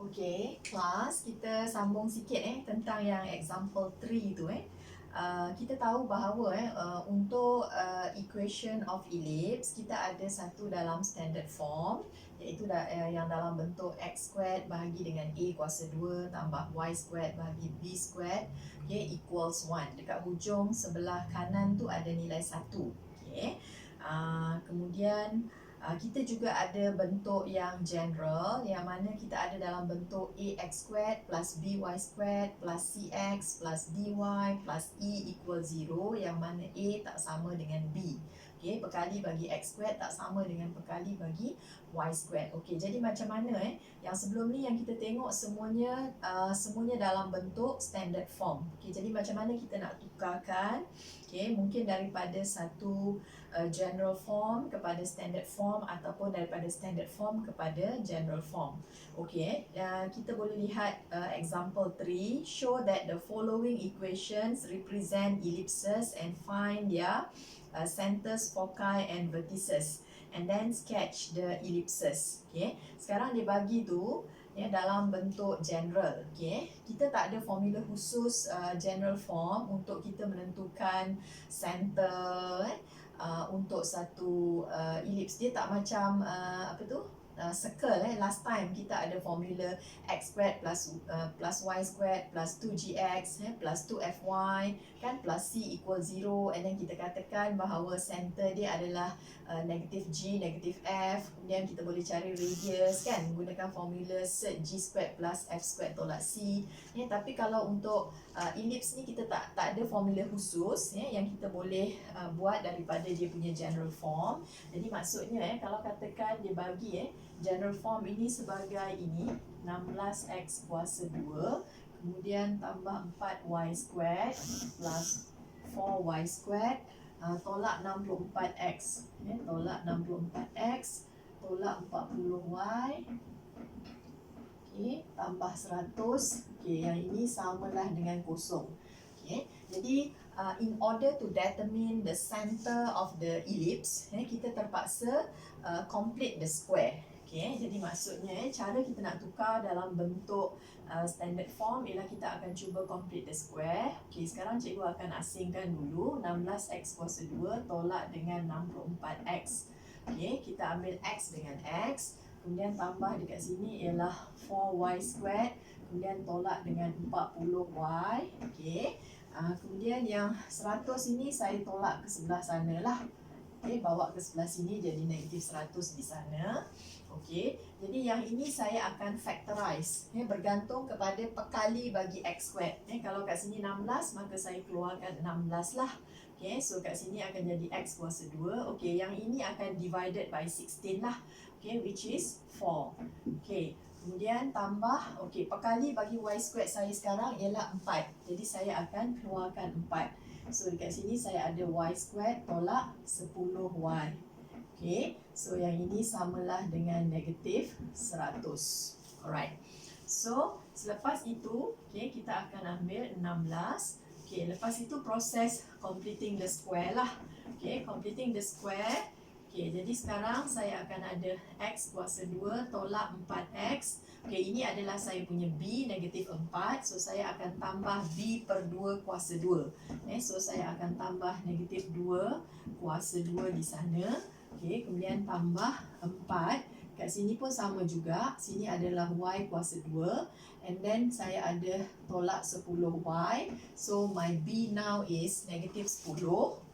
Okey, kelas kita sambung sikit tentang yang example 3 tu kita tahu bahawa untuk equation of ellipse kita ada satu dalam standard form, iaitu yang dalam bentuk x squared bahagi dengan a kuasa 2 tambah y squared bahagi b squared, okay, equals 1. Dekat hujung sebelah kanan tu ada nilai 1. Okay. Kemudian kita juga ada bentuk yang general, yang mana kita ada dalam bentuk ax squared plus by squared plus cx plus dy plus e equal 0, yang mana a tak sama dengan b. Okay, perkali bagi x squared tak sama dengan perkali bagi y squared. Okay, jadi macam mana yang sebelum ni yang kita tengok semuanya dalam bentuk standard form. Okay, jadi macam mana kita nak tukarkan? Okay, mungkin daripada satu general form kepada standard form ataupun daripada standard form kepada general form. Okay, kita boleh lihat example 3. Show that the following equations represent ellipses and find their centers, foci and vertices. And then sketch the ellipses. Okay, sekarang dia bagi tu dalam bentuk general. Okay, kita tak ada formula khusus general form untuk kita menentukan center untuk satu ellipse. Dia tak macam circle. Last time kita ada formula x squared plus y squared plus 2gx plus 2fy kan, plus c equal 0, and then kita katakan bahawa center dia adalah negative g, negative f. Kemudian kita boleh cari radius kan, menggunakan formula sec g squared plus f squared tolak c. Tapi kalau untuk ellipse ni kita tak ada formula khusus yang kita boleh buat daripada dia punya general form. Jadi maksudnya kalau katakan dia bagi general form ini sebagai ini 16x kuasa 2, kemudian tambah 4y squared plus 4y squared tolak 64x, tolak 64x tolak 40y, okay, tambah 100. Okay, yang ini samalah dengan kosong. Okay, jadi in order to determine the center of the ellipse, kita terpaksa complete the square. Okay, jadi maksudnya cara kita nak tukar dalam bentuk standard form ialah kita akan cuba complete the square. Okay, sekarang cikgu akan asingkan dulu 16x kuasa 2 tolak dengan 64x. Okay, kita ambil x dengan x, kemudian tambah dekat sini ialah 4y squared, kemudian tolak dengan 40y. Okay, kemudian yang 100 ini saya tolak ke sebelah sana lah. Okay, bawa ke sebelah sini jadi negatif 100 di sana. Okay, jadi yang ini saya akan factorize, bergantung kepada perkali bagi x squared. Kalau kat sini 16, maka saya keluarkan 16 lah. Okay, so kat sini akan jadi x kuasa 2. Okay, yang ini akan divided by 16 lah. Okay, which is 4. Okay, kemudian tambah, okay, perkali bagi y squared saya sekarang ialah 4. Jadi saya akan keluarkan 4. So dekat sini saya ada y squared tolak 10y. Okay, so yang ini samalah dengan negatif 100. Alright, so selepas itu okay, kita akan ambil 16. Okay, lepas itu proses completing the square lah. Okay, completing the square. Okay, jadi sekarang saya akan ada x kuasa 2 tolak 4x. Okay, ini adalah saya punya b, negatif 4. So, saya akan tambah b per 2 kuasa 2. So, saya akan tambah negatif 2 kuasa 2 di sana. Okay, kemudian tambah 4. Kat sini pun sama juga. Sini adalah y kuasa 2. And then, saya ada tolak 10y. So, my b now is negatif 10.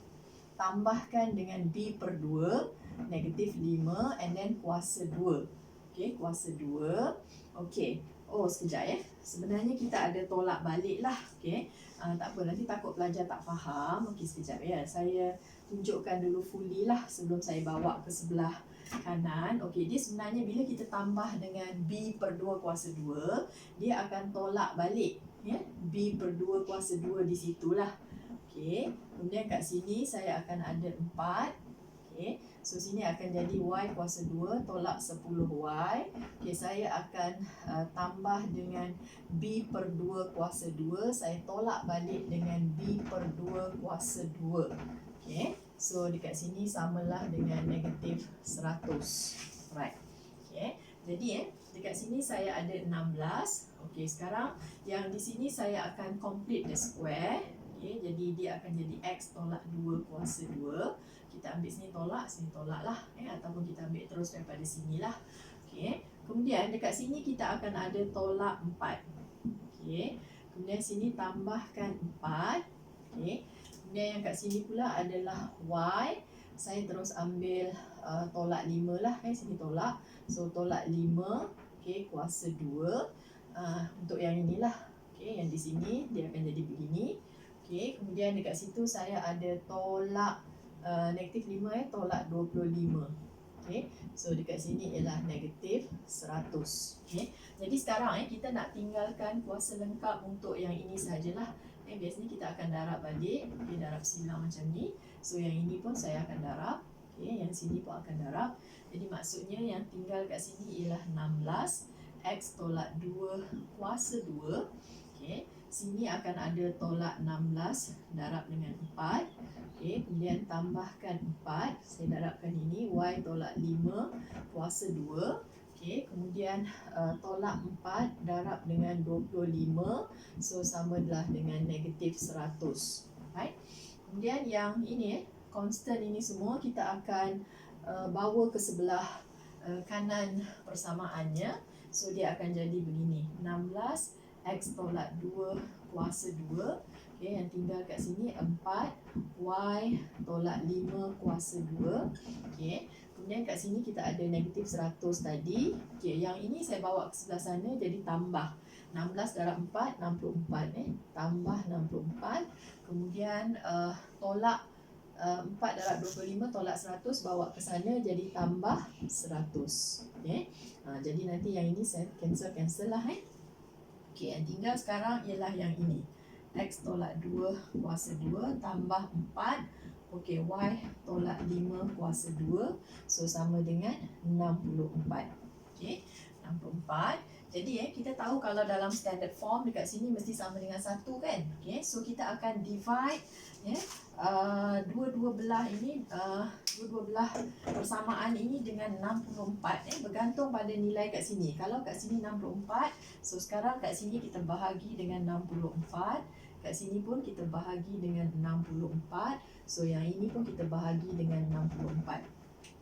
Tambahkan dengan b per 2, negatif 5, and then kuasa 2. Okay, kuasa 2. Okay, oh sekejap sebenarnya kita ada tolak balik lah. Okay, tak apa, nanti takut pelajar tak faham. Okay, sekejap saya tunjukkan dulu fully lah sebelum saya bawa ke sebelah kanan. Okay, dia sebenarnya bila kita tambah dengan b per 2 kuasa 2, dia akan tolak balik b per 2 kuasa 2 di situlah. Okay, kemudian kat sini saya akan ada 4. Okay, so sini akan jadi y kuasa 2 tolak 10y. Okay, saya akan tambah dengan b per 2 kuasa 2. Saya tolak balik dengan b per 2 kuasa 2. Okay, so dekat sini samalah dengan negatif 100. Right. Okay, jadi dekat sini saya ada 16. Okey, sekarang yang di sini saya akan complete the square. Okey, jadi dia akan jadi x tolak 2 kuasa 2. Kita ambil sini tolak lah. Ataupun kita ambil terus daripada sini lah. Okey, kemudian dekat sini kita akan ada tolak 4. Okey, kemudian sini tambahkan 4. Okey, kemudian yang kat sini pula adalah y. Saya terus ambil tolak 5 lah. Sini tolak. So tolak 5, okey, kuasa 2. Untuk yang inilah. Okey, yang di sini dia akan jadi begini. Okey, kemudian dekat situ saya ada tolak negatif 5, tolak 25. Okey, so dekat sini ialah negatif 100. Okey, jadi sekarang kita nak tinggalkan kuasa lengkap untuk yang ini sajalah. Biasanya kita akan darab balik. Okey, darab silang macam ni. So yang ini pun saya akan darab. Okey, yang sini pun akan darab. Jadi maksudnya yang tinggal kat sini ialah 16 x tolak 2 kuasa 2. Okey, sini akan ada tolak 16 darab dengan 4. Okey, kemudian tambahkan 4. Saya darabkan ini y tolak 5 kuasa 2. Okey, kemudian tolak 4 darab dengan 25. So samalah dengan negatif 100. Right? Kemudian yang ini constant ini semua kita akan bawa ke sebelah kanan persamaannya. So dia akan jadi begini, 16 x tolak 2 kuasa 2. Okay, yang tinggal kat sini 4 y tolak 5 kuasa 2. Okay, kemudian kat sini kita ada negatif 100 tadi. Okay, yang ini saya bawa ke sebelah sana jadi tambah 16 darab 4, 64. Tambah 64. Kemudian tolak 4 darab 25 tolak 100 bawa ke sana jadi tambah 100. Okay. Jadi nanti yang ini saya cancel lah. Okay, yang tinggal sekarang ialah yang ini. X tolak 2 kuasa 2 tambah 4. Okay, y tolak 5 kuasa 2. So sama dengan 64. Okay, 64. Jadi kita tahu kalau dalam standard form dekat sini mesti sama dengan 1 kan. Okay, so kita akan divide dua-dua belah ini, dua-dua belah persamaan ini dengan 64. Bergantung pada nilai kat sini. Kalau kat sini 64, so sekarang kat sini kita bahagi dengan 64. Kat sini pun kita bahagi dengan 64. So yang ini pun kita bahagi dengan 64.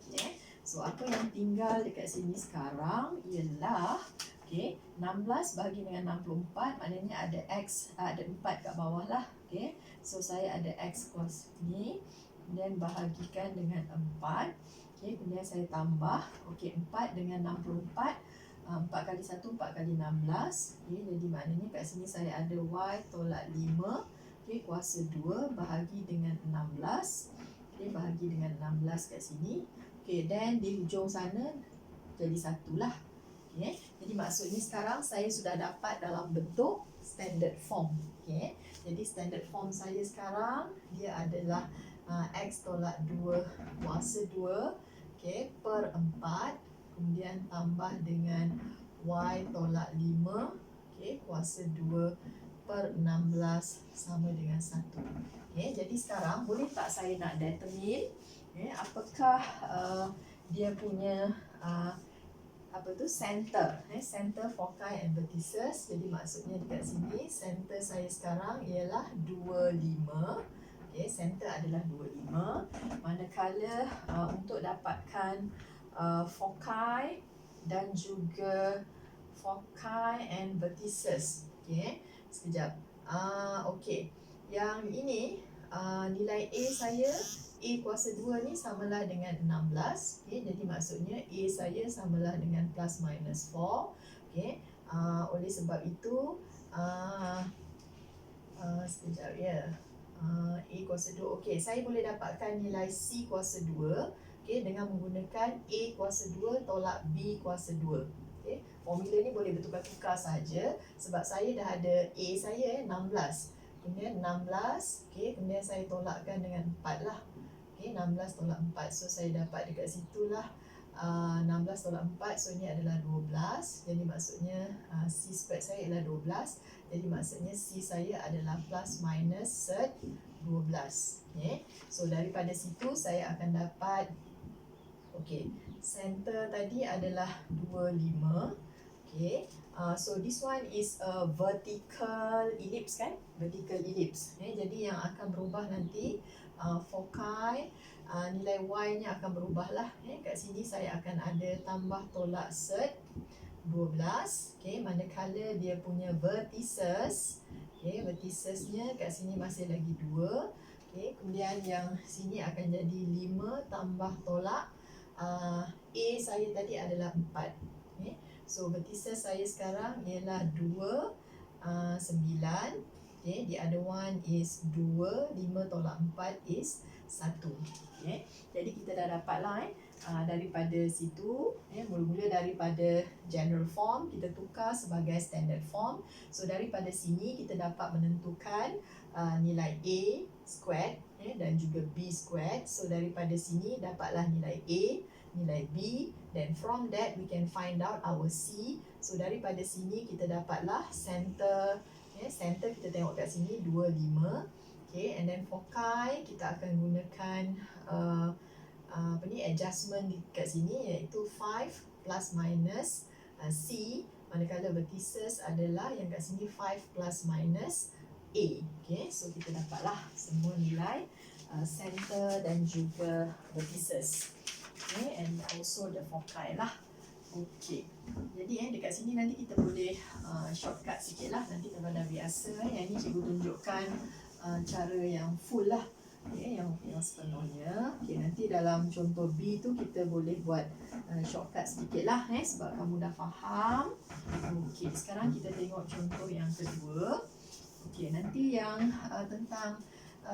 Okay. So apa yang tinggal dekat sini sekarang ialah 16 bahagi dengan 64, maknanya ada x, ada 4 kat bawah lah. Okay. So saya ada x cos ni, kemudian bahagikan dengan 4. Okay, kemudian saya tambah 4 dengan 64. 4 kali 1, 4 kali 16. Okay, jadi maknanya kat sini saya ada y tolak 5 kuasa 2 bahagi dengan 16. Okay, bahagi dengan 16 kat sini. Okay, dan di hujung sana jadi 1 lah. Okay. Jadi maksudnya sekarang saya sudah dapat dalam bentuk standard form. Okay. Jadi standard form saya sekarang dia adalah x tolak 2 kuasa 2 per 4. Kemudian tambah dengan y tolak 5 kuasa 2 per 16 sama dengan 1. Okay. Jadi sekarang boleh tak saya nak determine apakah dia punya center, center, foci and vertices. Jadi maksudnya dekat sini center saya sekarang ialah 25. Okay, center adalah 25. Manakala untuk dapatkan foci dan juga foci and vertices. Okay, sekejap. Okay, yang ini nilai A saya, A kuasa 2 ni samalah dengan 16. Okay, jadi maksudnya A saya samalah dengan plus minus 4. Okay, oleh sebab itu sekejap ya. A kuasa 2. Okay, saya boleh dapatkan nilai C kuasa 2 dengan menggunakan A kuasa 2 tolak B kuasa 2. Okay, formula ni boleh bertukar-tukar saja sebab saya dah ada A saya 16. Kemudian 16, kemudian saya tolakkan dengan 4 lah. 16 tolak 4, so saya dapat dekat situlah 16 tolak 4, so ini adalah 12. Jadi maksudnya C squared saya adalah 12. Jadi maksudnya C saya adalah plus minus 12. So daripada situ saya akan dapat center tadi adalah 25. Okay, so this one is a vertical ellipse kan, vertical ellipse. Jadi yang akan berubah nanti foci, nilai y-nya akan berubah lah. Kat sini saya akan ada tambah tolak sert 12. Okay, manakala dia punya vertices, okay, verticesnya kat sini masih lagi 2. Okay, kemudian yang sini akan jadi 5 tambah tolak A saya tadi adalah 4. Okay. So vertices saya sekarang ialah 2, 9. Okay, the other one is 2, 5 tolak 4 is 1. Okay. Jadi kita dah dapat lah daripada situ, mula-mula daripada general form kita tukar sebagai standard form. So daripada sini kita dapat menentukan nilai A squared dan juga B squared. So daripada sini dapatlah nilai A, nilai B, then from that we can find out our C. So daripada sini kita dapatlah center. Center kita tengok kat sini 2, 5. Okay, and then foci kita akan gunakan adjustment kat sini iaitu 5 plus minus C, manakala vertices adalah yang kat sini 5 plus minus A. Okay, so kita dapatlah semua nilai center dan juga vertices. Okay, and also the foci lah. Okay, jadi dekat sini nanti kita boleh shortcut sikit lah. Nanti kalau dah biasa, yang ni cikgu tunjukkan cara yang full lah. Okay, yang sepenuhnya. Okay, nanti dalam contoh B tu kita boleh buat shortcut sedikit lah sebab kamu dah faham. Okay, sekarang kita tengok contoh yang kedua. Okay, nanti yang tentang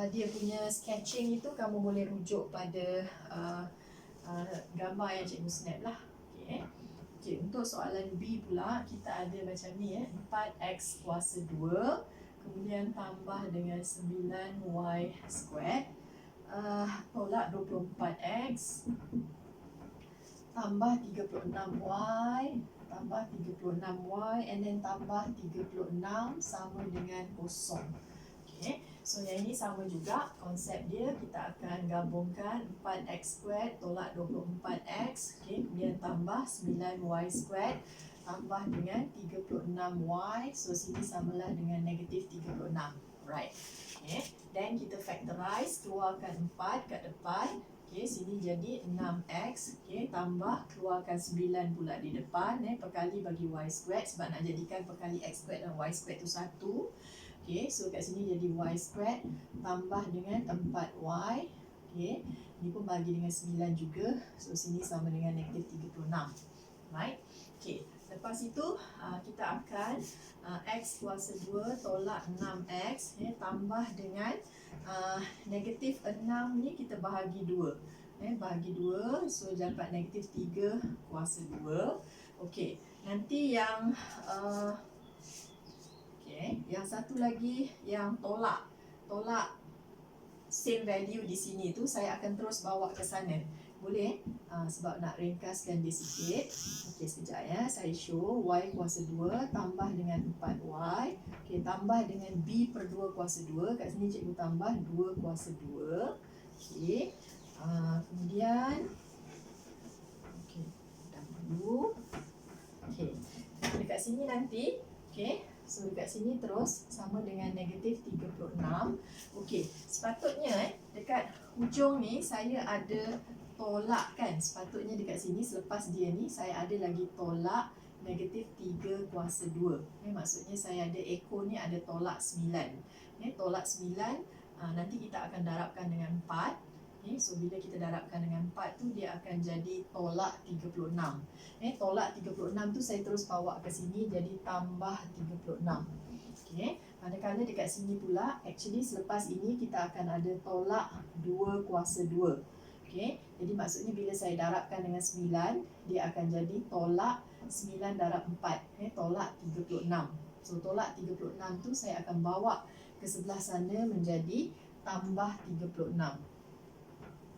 dia punya sketching itu kamu boleh rujuk pada gambar yang cikgu snap lah. Okay. Okay, untuk soalan B pula kita ada macam ni 4x kuasa 2 kemudian tambah dengan 9y squared tolak 24x tambah 36y tambah 36y and then tambah 36 sama dengan kosong. Okay. So yang ini sama juga konsep dia, kita akan gabungkan 4x squared tolak 24x, okay, kemudian tambah 9y squared tambah dengan 36y, so sini samalah dengan negatif 36, right. Okay. Then kita factorize, keluarkan 4 kat depan, okay, sini jadi 6x, okay, tambah keluarkan 9 pula di depan, perkali bagi y squared sebab nak jadikan perkali x squared dan y squared tu 1. Okay, so kat sini jadi y squared tambah dengan 4y. Okay, ni pun bagi dengan 9 juga. So sini sama dengan negatif 36. Right. Okay, lepas itu kita akan x kuasa 2 tolak 6x tambah dengan negatif 6 ni kita bahagi 2. Bahagi 2, so dapat negatif 3 kuasa 2. Okay, nanti yang yang satu lagi yang tolak same value di sini tu saya akan terus bawa ke sana. Boleh sebab nak ringkaskan dia sikit. Okey, sekejap saya show y kuasa 2 tambah dengan 4y. Okey, tambah dengan b per 2 kuasa 2. Kat sini cikgu tambah 2 kuasa 2. Okey. Kemudian tambah dulu. Okey. Dekat sini nanti, okey. So dekat sini terus sama dengan negatif 36. Okey, sepatutnya dekat hujung ni saya ada tolak kan. Sepatutnya dekat sini selepas dia ni saya ada lagi tolak negatif 3 kuasa 2. Maksudnya saya ada echo ni ada tolak 9. Tolak 9 nanti kita akan darabkan dengan 4. So bila kita darabkan dengan 4 tu dia akan jadi tolak 36. Tolak 36 tu saya terus bawa ke sini jadi tambah 36. Okay. Manakala dekat sini pula actually selepas ini kita akan ada tolak 2 kuasa 2. Okay. Jadi maksudnya bila saya darabkan dengan 9 dia akan jadi tolak 9 darab 4. Tolak 36. So tolak 36 tu saya akan bawa ke sebelah sana menjadi tambah 36.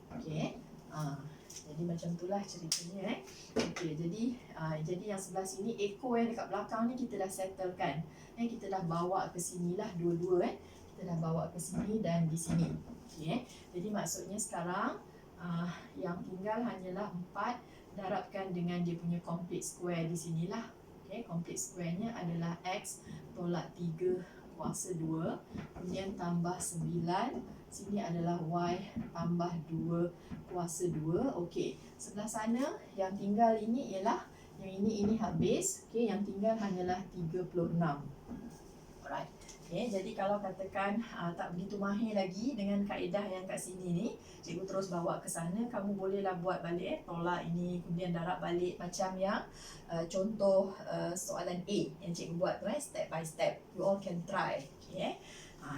Okey. Jadi macam itulah ceritanya Okey, jadi yang sebelah sini echo yang dekat belakang ni kita dah settlekan. Kita dah bawa ke sinilah dua-dua Kita dah bawa ke sini dan di sini. Okey. Jadi maksudnya sekarang yang tinggal hanyalah 4 darabkan dengan dia punya complete square di sinilah. Okay, complete square-nya adalah X tolak 3 kuasa 2. Kemudian tambah 9. Sini adalah Y tambah 2 kuasa 2. Okey, sebelah sana yang tinggal ini ialah yang ini habis. Okey, yang tinggal hanyalah 36. Alright. Okay, jadi kalau katakan tak begitu mahir lagi dengan kaedah yang kat sini ni, cikgu terus bawa ke sana, kamu bolehlah buat balik tolak ini, kemudian darab balik macam yang contoh soalan A yang cikgu buat tu step by step. You all can try. Okay.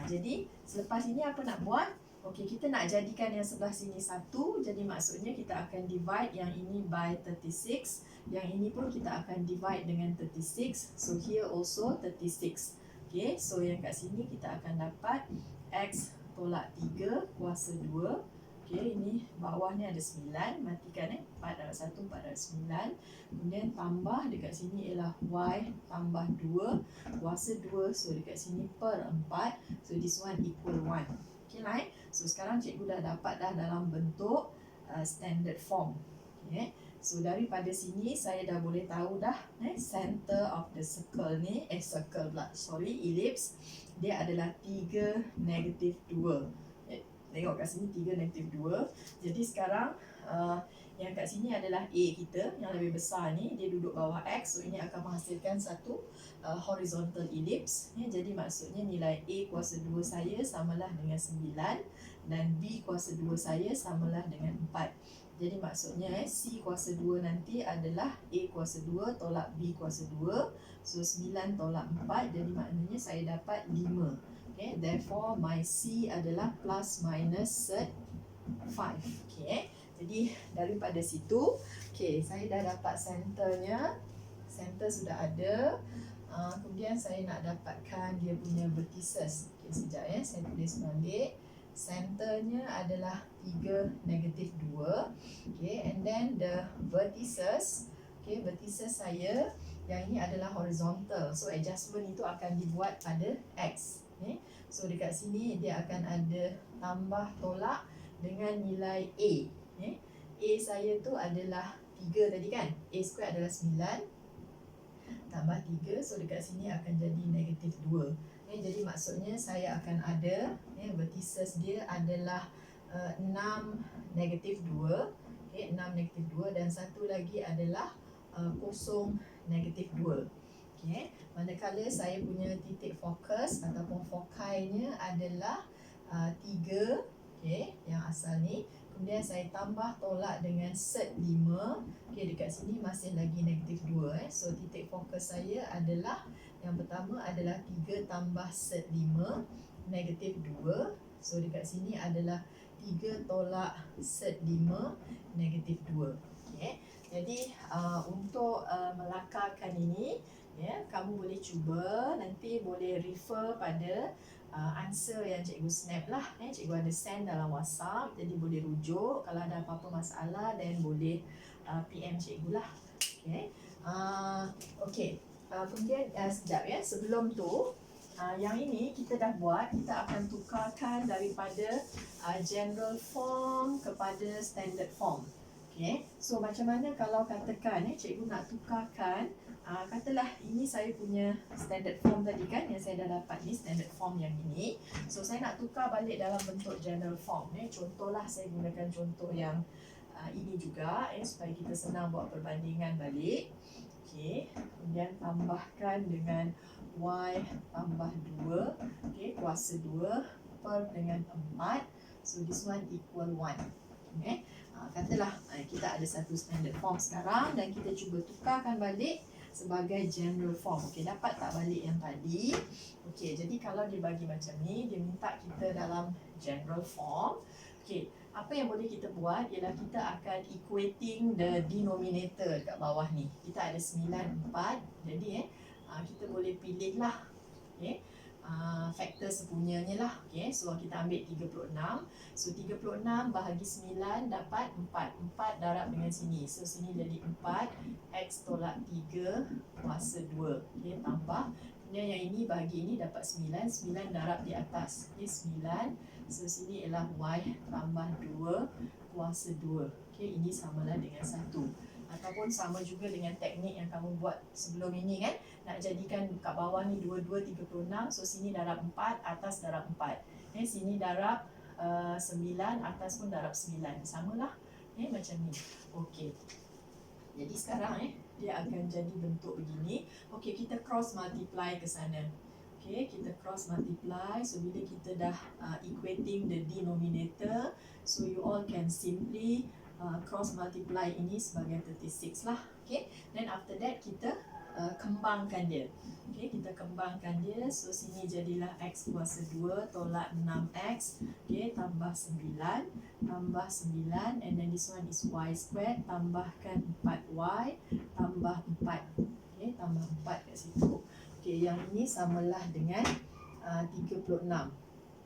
Jadi selepas ini apa nak buat? Okey, kita nak jadikan yang sebelah sini 1, jadi maksudnya kita akan divide yang ini by 36. Yang ini pun kita akan divide dengan 36. So here also 36. Okay, so yang kat sini kita akan dapat X tolak 3 kuasa 2. Okay, ini bawah ni ada 9, matikan 4 darab 1, 4 darab 9. Kemudian tambah dekat sini ialah Y tambah 2 kuasa 2. So dekat sini per 4. So this one equal 1. Okay lah So sekarang cikgu dah dapat dah dalam bentuk standard form. Okay. So daripada sini saya dah boleh tahu dah center of the circle ni, circle pula, ellipse, dia adalah 3, negatif 2. Tengok kat sini 3, negatif 2. Jadi sekarang yang kat sini adalah A kita, yang lebih besar ni, dia duduk bawah X. So ini akan menghasilkan satu horizontal ellipse. Jadi maksudnya nilai A kuasa 2 saya samalah dengan 9 dan B kuasa 2 saya samalah dengan 4. Jadi maksudnya C kuasa 2 nanti adalah A kuasa 2 tolak B kuasa 2. So 9 tolak 4, jadi maknanya saya dapat 5. Okay, therefore my C adalah plus minus 5. Okay, jadi daripada situ, okay, saya dah dapat centernya. Center sudah ada. Kemudian saya nak dapatkan dia punya vertices. Okay, sekejap saya tulis balik. Centernya adalah 3, negatif 2. Okay, and then the vertices. Okay, vertices saya yang ini adalah horizontal. So adjustment itu akan dibuat pada X. Okay. So dekat sini dia akan ada tambah tolak dengan nilai A. Okay. A saya tu adalah 3 tadi kan. A square adalah 9 tambah 3. So dekat sini akan jadi negatif 2. Jadi maksudnya saya akan ada vertices dia adalah 6, negatif 2. 6, negatif 2 dan satu lagi adalah 0, negatif 2. Okay. Manakala saya punya titik fokus ataupun fokainya adalah 3, okay, yang asal ni. Kemudian saya tambah tolak dengan set 5. Okay, dekat sini masih lagi negatif 2. So titik fokus saya adalah yang pertama adalah 3 tambah set 5, negatif 2. So dekat sini adalah 3 tolak set 5, negatif 2. Okay. Jadi untuk melakarkan ini, kamu boleh cuba, nanti boleh refer pada answer yang cikgu snap lah. Cikgu ada send dalam WhatsApp, jadi boleh rujuk. Kalau ada apa-apa masalah, then boleh PM cikgu lah. Okay. Okay. Kemudian sekejap sebelum tu yang ini kita dah buat, kita akan tukarkan daripada general form kepada standard form. Okay. So macam mana kalau katakan cikgu nak tukarkan, katalah ini saya punya standard form tadi kan, yang saya dah dapat ni standard form yang ini. So saya nak tukar balik dalam bentuk general form. Contohlah saya gunakan contoh yang ini juga supaya kita senang buat perbandingan balik. Okay, kemudian tambahkan dengan Y tambah 2, okay, kuasa 2 per dengan 4. So this one equal 1. Okay. Katalah kita ada satu standard form sekarang dan kita cuba tukarkan balik sebagai general form. Okay, dapat tak balik yang tadi? Okay, jadi kalau dia bagi macam ni, dia minta kita dalam general form. Okay, apa yang boleh kita buat ialah kita akan equating the denominator kat bawah ni. Kita ada 9, 4. Jadi kita boleh pilih lah, okay, faktor sepunyanya lah. Okay, so kita ambil 36. So 36 bahagi 9 dapat 4. 4 darab dengan sini. So sini jadi 4. X tolak 3 kuasa 2. Okay, tambah. Kemudian yang ini bahagi ini dapat 9. 9 darab di atas. Okay, 9. So sini ialah Y tambah 2 kuasa 2. Okay, ini samalah dengan 1. Ataupun sama juga dengan teknik yang kamu buat sebelum ini kan, nak jadikan kat bawah ni 22 36, so sini darab 4, atas darab 4. Sini darab 9, atas pun darab 9. Samalah macam ni. Okey. Jadi sekarang dia akan jadi bentuk begini. Okey, kita cross multiply ke sana. Okay, kita cross multiply. So bila kita dah equating the denominator, so you all can simply cross multiply ini sebagai 36 lah. Okay, then after that kita kembangkan dia. Okay, kita kembangkan dia. So sini jadilah x kuasa 2 tolak 6x. Okay, tambah 9, tambah 9, and then this one is y squared, tambahkan 4y, tambah 4. Okay, tambah 4 kat situ. Okay, yang ini samalah dengan 36.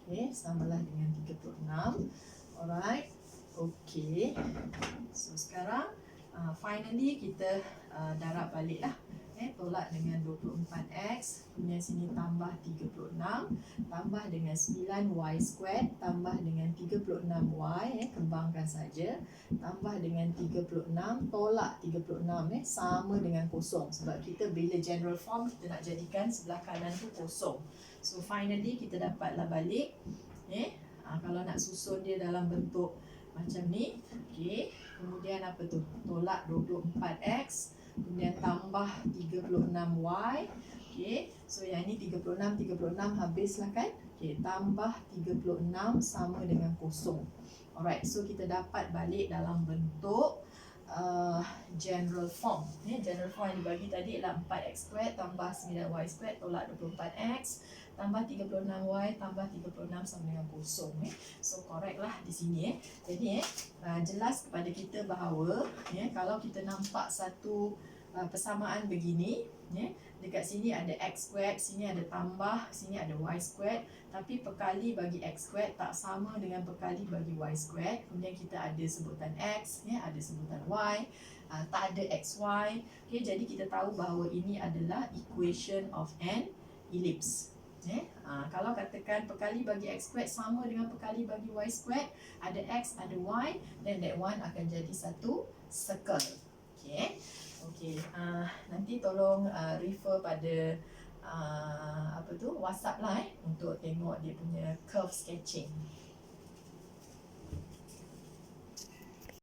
Okay, samalah dengan 36. Alright. Okay. So sekarang finally kita darab balik lah. Tolak dengan 24x, kemudian sini tambah 36, tambah dengan 9y squared, tambah dengan 36y, kembangkan saja, tambah dengan 36, tolak 36, sama dengan kosong. Sebab kita bila general form, kita nak jadikan sebelah kanan tu kosong. So finally kita dapatlah balik. Kalau nak susun dia dalam bentuk macam ni, okay. Kemudian apa tu? Tolak 24x, kemudian tambah 36y. Okay, so yang ini 36 habislah kan? Okay, tambah 36 sama dengan kosong. Alright, so kita dapat balik dalam bentuk general form. General form yang dibagi tadi adalah 4x squared tambah 9y squared tolak 24x tambah 36y tambah 36 sama dengan kosong. So correct lah di sini. Jadi jelas kepada kita bahawa kalau kita nampak satu persamaan begini, dekat sini ada x squared, sini ada tambah, sini ada y squared, tapi perkali bagi x squared tak sama dengan perkali bagi y squared. Kemudian kita ada sebutan x, ada sebutan y, tak ada xy. Okay, jadi kita tahu bahawa ini adalah equation of an ellipse. Kalau katakan perkali bagi x squared sama dengan perkali bagi y squared, ada x, ada y, then that one akan jadi satu circle. Okay. Okay. Nanti tolong refer pada WhatsApp lah untuk tengok dia punya curve sketching.